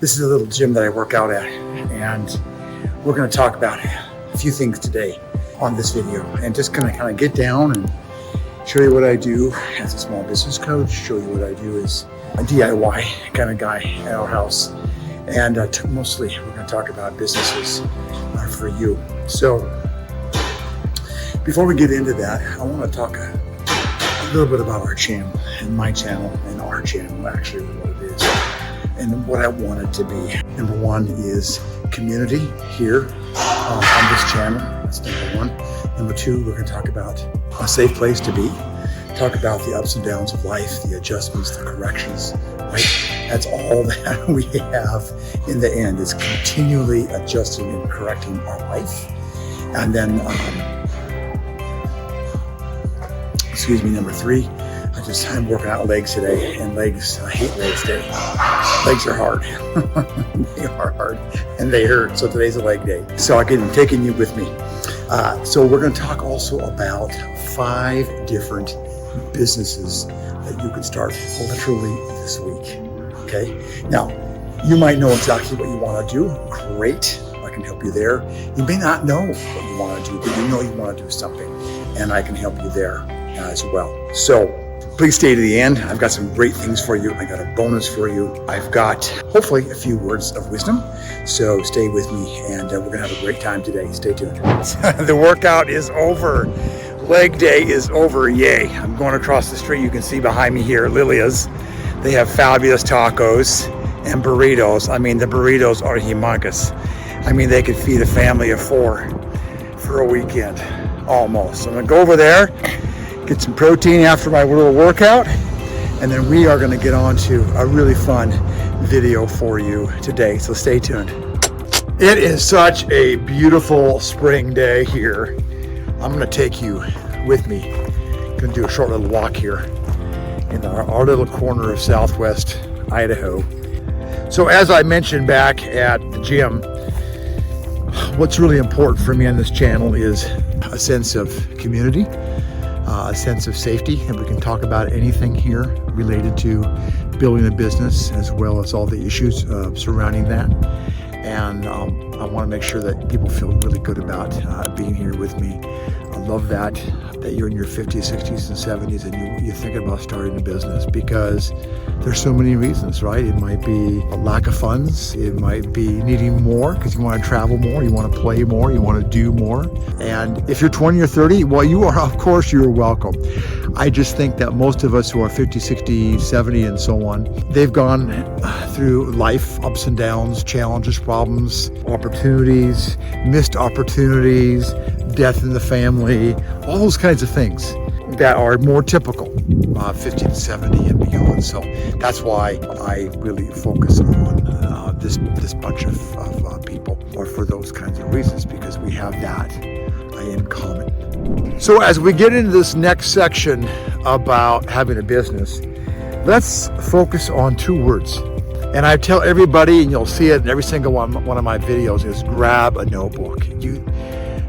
This is a little gym that I work out at, and we're going to talk about a few things today on this video, and just kind of get down and show you what I do as a small business coach, show you what I do as a DIY kind of guy at our house, and mostly we're going to talk about businesses for you. So before we get into that, I want to talk a little bit about our channel and my channel and our channel, actually what it is and what I want it to be. Number one is community here on this channel. That's number one. Number two, we're going to talk about a safe place to be, talk about the ups and downs of life, the adjustments, the corrections, right? That's all that we have in the end, is continually adjusting and correcting our life. And then, number three, I'm working out legs today, and I hate legs today. Legs are hard. They are hard and they hurt. So today's a leg day. So I'm taking you with me. So we're going to talk also about 5 different businesses that you can start literally this week. Okay. Now, you might know exactly what you want to do. Great. I can help you there. You may not know what you want to do, but you know you want to do something, and I can help you there as well. So please stay to the end. I've got some great things for you. I got a bonus for you. I've got hopefully a few words of wisdom. So stay with me, and we're going to have a great time today. Stay tuned. The workout is over. Leg day is over. Yay. I'm going across the street. You can see behind me here, Lilia's. They have fabulous tacos and burritos. I mean, the burritos are humongous. I mean, they could feed a family of 4 for a weekend, almost. So I'm going to go over there, get some protein after my little workout, and then we are going to get on to a really fun video for you today. So stay tuned. It is such a beautiful spring day here. I'm going to take you with me. Going to do a short little walk here in our little corner of Southwest Idaho. So as I mentioned back at the gym, what's really important for me on this channel is a sense of community, a sense of safety, and we can talk about anything here related to building a business, as well as all the issues surrounding that. And I want to make sure that people feel really good about being here with me. I love that you're in your 50s, 60s, and 70s and you're thinking about starting a business, because there's so many reasons, right? It might be a lack of funds. It might be needing more because you want to travel more, you want to play more, you want to do more. And if you're 20 or 30, well, you are, of course, you're welcome. I just think that most of us who are 50, 60, 70, and so on, they've gone through life, ups and downs, challenges, problems, opportunities, missed opportunities, death in the family, all those kinds of things that are more typical, 50 to 70 and beyond. So that's why I really focus on this bunch of people, or for those kinds of reasons, because we have that in common. So as we get into this next section about having a business, let's focus on 2 words. And I tell everybody, and you'll see it in every single one of my videos, is grab a notebook.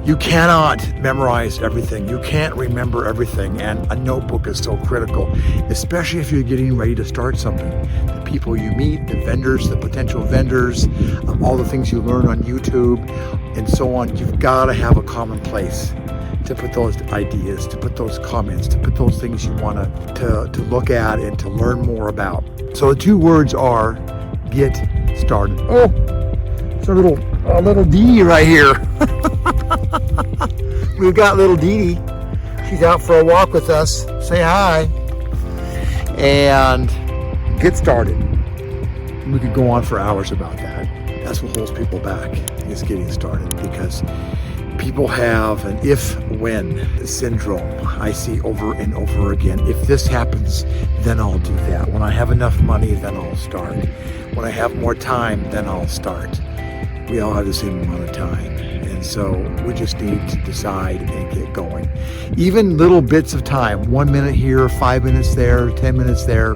You cannot memorize everything. You can't remember everything, and a notebook is so critical, especially if you're getting ready to start something. The people you meet, the vendors, the potential vendors, all the things you learn on YouTube, and so on. You've got to have a common place to put those ideas, to put those comments, to put those things you want to look at and to learn more about. So the 2 words are get started. Oh, it's a little Dee right here. We've got little Dee. She's out for a walk with us. Say hi. And get started. We could go on for hours about that. That's what holds people back, is getting started, because people have an if-when syndrome. I see over and over again. If this happens, then I'll do that. When I have enough money, then I'll start. When I have more time, then I'll start. We all have the same amount of time. And so we just need to decide and get going. Even little bits of time, 1 minute here, 5 minutes there, 10 minutes there,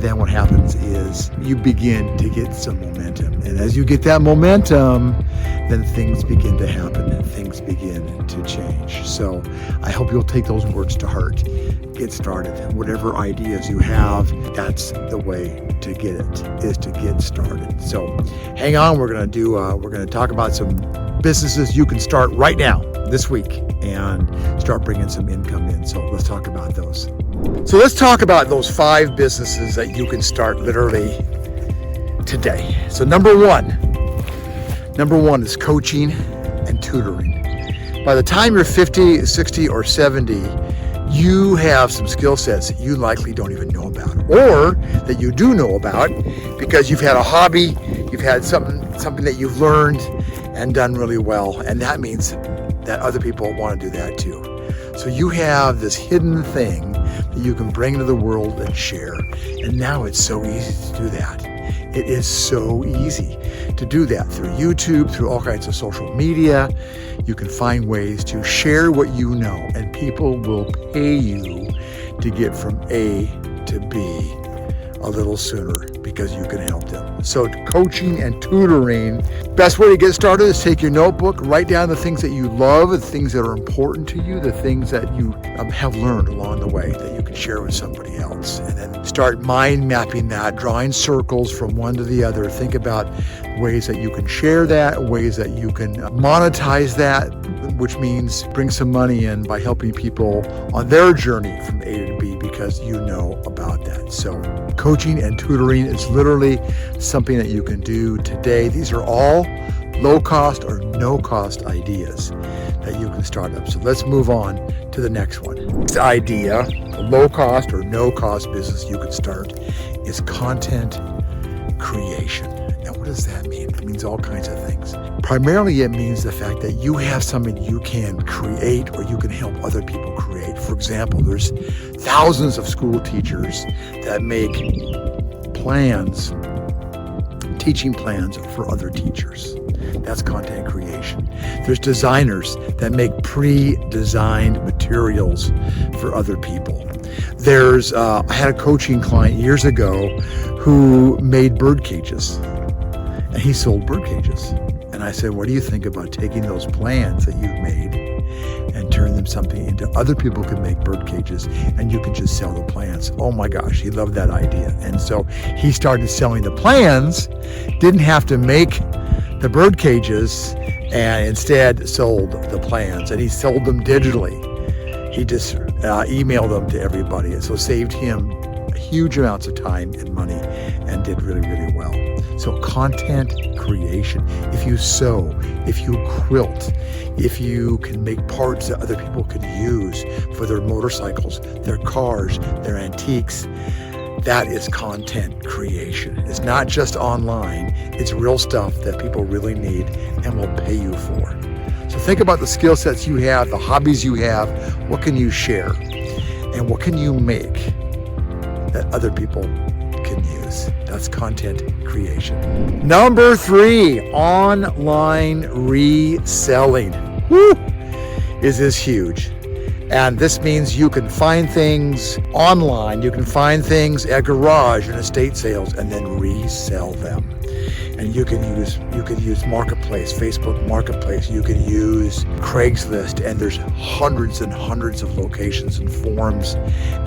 then what happens is you begin to get some momentum. And as you get that momentum, then things begin to happen and things begin to change. So I hope you'll take those words to heart. Get started. Whatever ideas you have, that's the way to get it, is to get started. So hang on, we're going to talk about some businesses you can start right now, this week, and start bringing some income in. So let's talk about those. So let's talk about those 5 businesses that you can start literally today. So number one is coaching and tutoring. By the time you're 50, 60, or 70, you have some skill sets that you likely don't even know about, or that you do know about because you've had a hobby, you've had something that you've learned and done really well, and that means that other people want to do that too. So you have this hidden thing that you can bring into the world and share, and now it's so easy to do that. It is so easy to do that through YouTube, through all kinds of social media. You can find ways to share what you know, and people will pay you to get from A to B a little sooner because you can help them. So coaching and tutoring, best way to get started is take your notebook, write down the things that you love, the things that are important to you, the things that you have learned along the way that you can share with somebody else. And then start mind mapping that, drawing circles from one to the other. Think about ways that you can share that, ways that you can monetize that, which means bring some money in by helping people on their journey from A to B because you know about that. So coaching and tutoring is literally something that you can do today. These are all low cost or no cost ideas that you can start up. So let's move on to the next one. This idea, a low cost or no cost business you can start, is content creation. Now, what does that mean? It means all kinds of things. Primarily, it means the fact that you have something you can create or you can help other people create. For example, there's thousands of school teachers that make plans, teaching plans for other teachers. That's content creation. There's designers that make pre-designed materials for other people. There's, I had a coaching client years ago who made bird cages, and he sold bird cages. And I said, what do you think about taking those plans that you've made and turn them something into other people can make bird cages and you can just sell the plans? Oh my gosh, he loved that idea. And so he started selling the plans, didn't have to make the bird cages, and instead sold the plans, and he sold them digitally. He just emailed them to everybody, and so saved him huge amounts of time and money and did really, really well. So content creation. If you sew, if you quilt, if you can make parts that other people can use for their motorcycles, their cars, their antiques, that is content creation. It's not just online, it's real stuff that people really need and will pay you for. So think about the skill sets you have, the hobbies you have, what can you share, and what can you make that other people can use. That's content creation. Number 3, online reselling. Woo! Is this huge? And this means you can find things online, you can find things at garage and estate sales and then resell them. And you can use Marketplace, Facebook Marketplace, you can use Craigslist, and there's hundreds and hundreds of locations and forums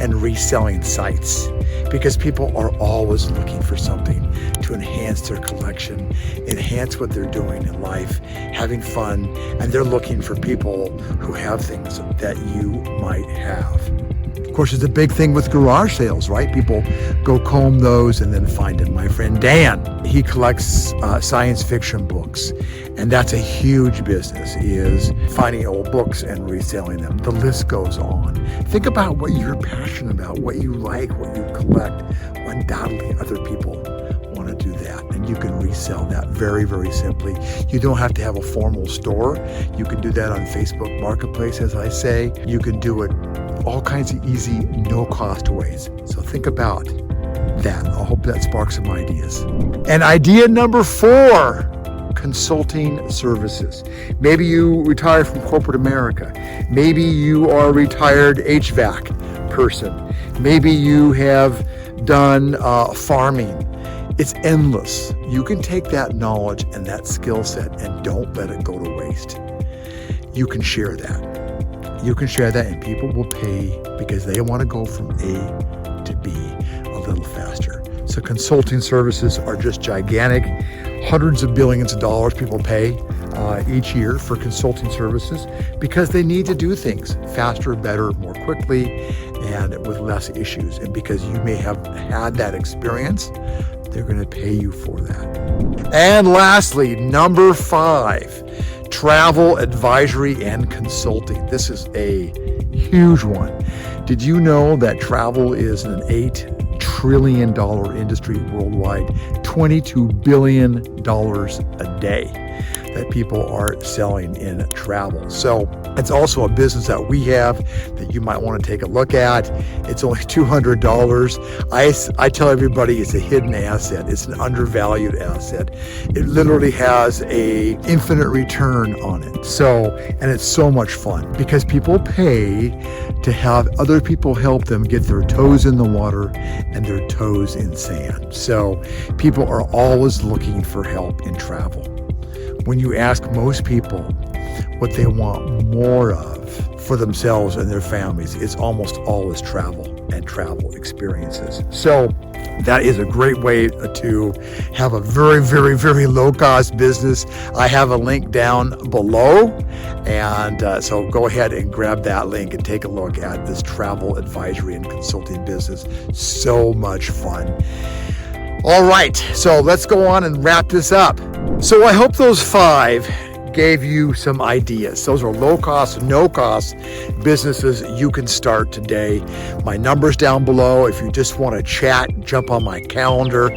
and reselling sites because people are always looking for something to enhance their collection, enhance what they're doing in life, having fun, and they're looking for people who have things that you might have. Of course, it's a big thing with garage sales, right? People go comb those and then find them. My friend Dan, he collects science fiction books, and that's a huge business, is finding old books and reselling them. The list goes on. Think about what you're passionate about, what you like, what you collect. Undoubtedly, other people want to do that, and you can resell that very, very simply. You don't have to have a formal store. You can do that on Facebook Marketplace, as I say. You can do it all kinds of easy, no-cost ways. So think about that. I hope that sparks some ideas. And idea number 4, consulting services. Maybe you retired from corporate America. Maybe you are a retired HVAC person. Maybe you have done farming. It's endless. You can take that knowledge and that skill set and don't let it go to waste. You can share that. You can share that and people will pay because they want to go from A to B a little faster. So consulting services are just gigantic. Hundreds of billions of dollars people pay each year for consulting services because they need to do things faster, better, more quickly, and with less issues. And because you may have had that experience, they're going to pay you for that. And lastly, number 5, travel advisory and consulting. This is a huge one. Did you know that travel is an $8 trillion industry worldwide, $22 billion a day that people are selling in travel. So it's also a business that we have that you might want to take a look at. It's only $200. I tell everybody it's a hidden asset. It's an undervalued asset. It literally has a infinite return on it. So, and it's so much fun because people pay to have other people help them get their toes in the water and their toes in sand. So people are always looking for help in travel. When you ask most people what they want more of for themselves and their families, it's almost always travel and travel experiences. So that is a great way to have a very, very, very low-cost business. I have a link down below, and so go ahead and grab that link and take a look at this travel advisory and consulting business. So much fun. All right, so let's go on and wrap this up. So I hope those 5 gave you some ideas. Those are low cost, no cost businesses you can start today. My number's down below. If you just want to chat, jump on my calendar.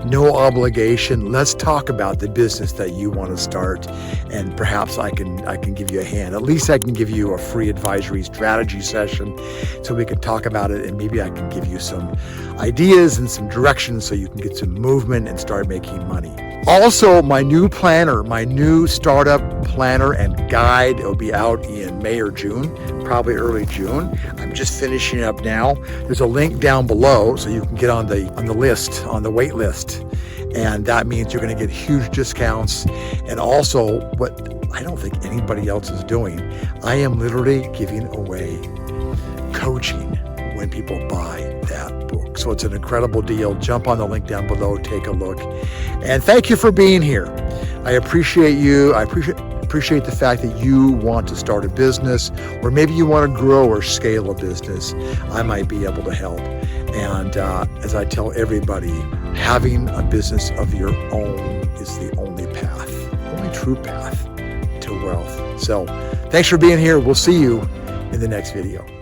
No obligation. Let's talk about the business that you want to start, and perhaps I can give you a hand. At least I can give you a free advisory strategy session so we can talk about it, and maybe I can give you some ideas and some directions so you can get some movement and start making money. Also, my new planner, my new startup planner and guide, it'll be out in May or June, probably early June. I'm just finishing up now. There's a link down below so you can get on the list, on the wait list. And that means you're going to get huge discounts. And also, what I don't think anybody else is doing, I am literally giving away coaching when people buy that book. So it's an incredible deal. Jump on the link down below, take a look. And thank you for being here. I appreciate you. I appreciate the fact that you want to start a business, or maybe you want to grow or scale a business. I might be able to help. And as I tell everybody, having a business of your own is the only true path to wealth. So thanks for being here. We'll see you in the next video.